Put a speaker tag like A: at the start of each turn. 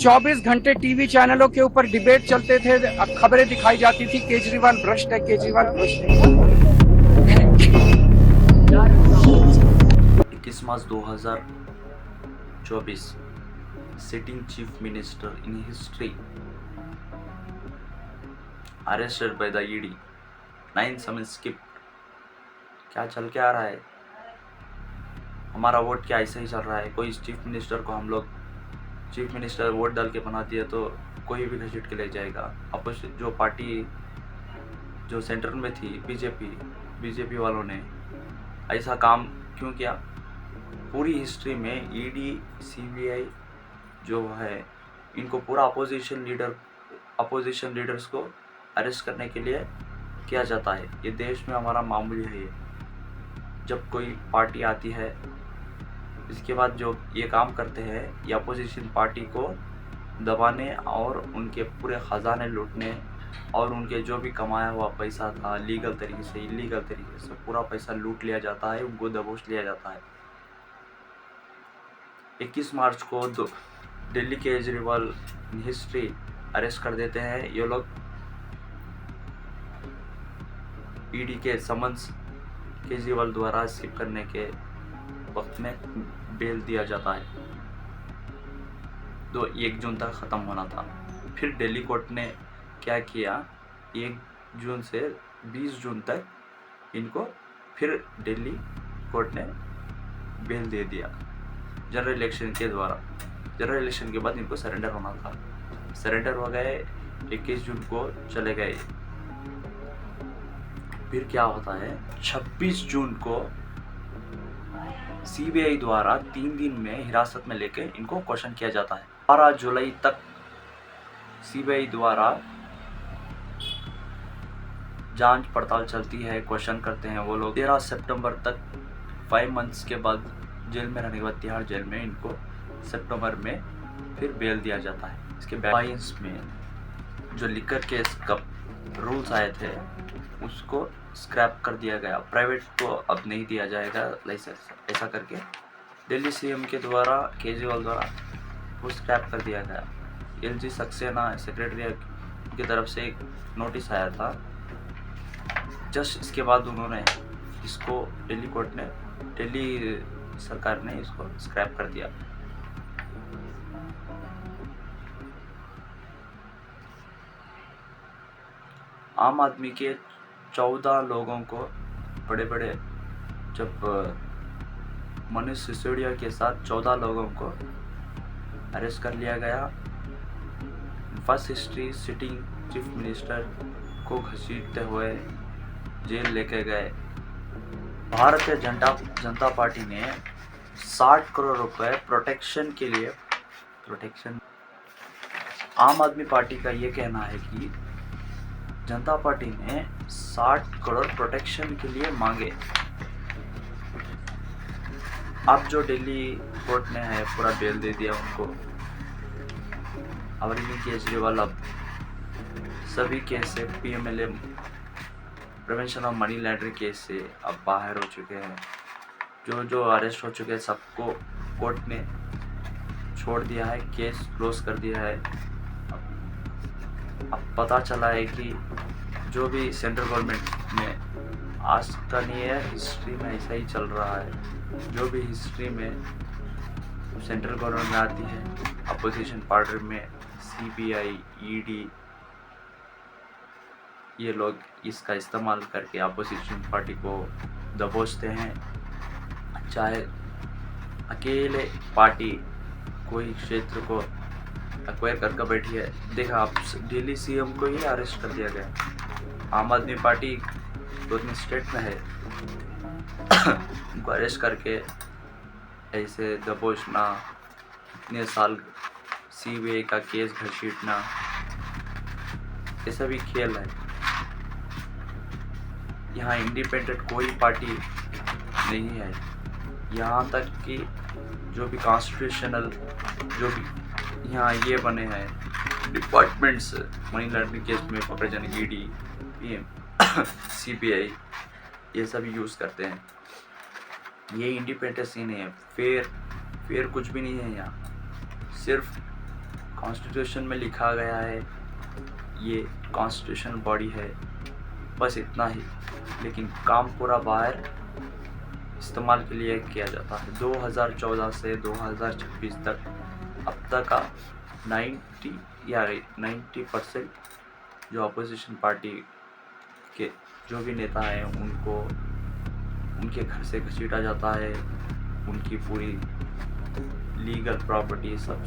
A: 24 घंटे टीवी चैनलों के ऊपर डिबेट चलते थे, खबरें दिखाई जाती थी, केजरीवाल भ्रष्ट है, केजरीवाल भ्रष्ट है।
B: 21 मार्च 2024 sitting chief minister in history arrested by the ED, 9 summons skipped। क्या चल के आ रहा है? हमारा वोट क्या ऐसा ही चल रहा है? कोई चीफ मिनिस्टर को हम लोग चीफ मिनिस्टर वोट डाल के बना दिया तो कोई भी घसीट के ले जाएगा। अपोजिशन जो पार्टी जो सेंटर में थी बीजेपी वालों ने ऐसा काम क्यों किया? पूरी हिस्ट्री में ईडी सीबीआई जो है इनको पूरा अपोजिशन लीडर्स को अरेस्ट करने के लिए किया जाता है। ये देश में हमारा मामूली है। जब कोई पार्टी आती है इसके बाद जो ये काम करते हैं ये अपोजिशन पार्टी को दबाने और उनके पूरे ख़जाने लूटने और उनके जो भी कमाया हुआ पैसा था लीगल तरीके से इलीगल तरीके से पूरा पैसा लूट लिया जाता है, उनको दबोच लिया जाता है। 21 मार्च को दिल्ली केजरीवाल हिस्ट्री अरेस्ट कर देते हैं। ये लोग ईडी के समन्स केजरीवाल द्वारा स्किप करने के वक्त में बेल दिया जाता है। 1 जून तक ख़त्म होना था। फिर दिल्ली कोर्ट ने क्या किया, 1 जून से 20 जून तक इनको फिर दिल्ली कोर्ट ने बेल दे दिया जनरल इलेक्शन के द्वारा। जनरल इलेक्शन के बाद इनको सरेंडर होना था। सरेंडर हो गए, 21 जून को चले गए। फिर क्या होता है, 26 जून को सीबीआई द्वारा 3 दिन में हिरासत में लेके इनको क्वेश्चन किया जाता है। 12 जुलाई तक सीबीआई द्वारा जांच पड़ताल चलती है, क्वेश्चन करते हैं वो लोग। 13 सितंबर तक 5 मंथ्स के बाद जेल में रहने के बाद तिहाड़ जेल में इनको सितंबर में फिर बेल दिया जाता है। इसके 22 में जो लिकर केस का रूल्स आए थे उसको स्क्रैप कर दिया गया। प्राइवेट को अब नहीं दिया जाएगा लाइसेंस, ऐसा करके दिल्ली सीएम के द्वारा केजरीवाल द्वारा वो स्क्रैप कर दिया गया। एलजी सक्सेना सेक्रेटरी की तरफ से एक नोटिस आया था। जस्ट इसके बाद उन्होंने इसको दिल्ली सरकार ने इसको स्क्रैप कर दिया। आम आदमी के 14 लोगों को बड़े जब मनीष सिसोदिया के साथ 14 लोगों को अरेस्ट कर लिया गया। First history sitting chief minister को घसीटते हुए जेल लेके गए। भारतीय जनता पार्टी ने 60 करोड़ रुपए प्रोटेक्शन के लिए आम आदमी पार्टी का ये कहना है कि जनता पार्टी ने 60 करोड़ प्रोटेक्शन के लिए मांगे। अब जो दिल्ली कोर्ट ने है पूरा बेल दे दिया उनको। अरविंद केजरीवाल अब सभी केस से PMLA prevention of money laundering case से अब बाहर हो चुके हैं। जो अरेस्ट हो चुके हैं सबको कोर्ट ने छोड़ दिया है, केस क्लोज कर दिया है। अब पता चला है कि जो भी सेंट्रल गवर्नमेंट में आज का नहीं है, हिस्ट्री में ऐसा ही चल रहा है। जो भी हिस्ट्री में सेंट्रल गवर्नमेंट में आती है अपोजिशन पार्टी में सीबीआई ईडी ये लोग इसका इस्तेमाल करके अपोजिशन पार्टी को दबोचते हैं। चाहे अकेले पार्टी कोई क्षेत्र को एक्वायर करके बैठी है। देखा आप दिल्ली सीएम को ही अरेस्ट कर दिया गया। आम आदमी पार्टी 2-3 स्टेट में है, उनको अरेस्ट करके ऐसे दबोचना, इतने साल सीबीआई का केस घसीटना, ये सभी खेल है। यहाँ इंडिपेंडेंट कोई पार्टी नहीं है। यहाँ तक कि जो भी कॉन्स्टिट्यूशनल जो भी यहाँ ये बने हैं डिपार्टमेंट्स मनी लॉन्ड्रिंग केस में पकड़े जाने की ईडी पीएम सीबीआई ये सभी यूज़ करते हैं। ये इंडिपेंडेंस ही नहीं है, फेयर कुछ भी नहीं है। यहाँ सिर्फ कॉन्स्टिट्यूशन में लिखा गया है, ये कॉन्स्टिट्यूशनल बॉडी है, बस इतना ही। लेकिन काम पूरा बाहर इस्तेमाल के लिए किया जाता है। 2014 से 2026 तक अब तक का 90% जो अपोजिशन पार्टी के जो भी नेता हैं उनको उनके घर से घसीटा जाता है, उनकी पूरी लीगल प्रॉपर्टी सब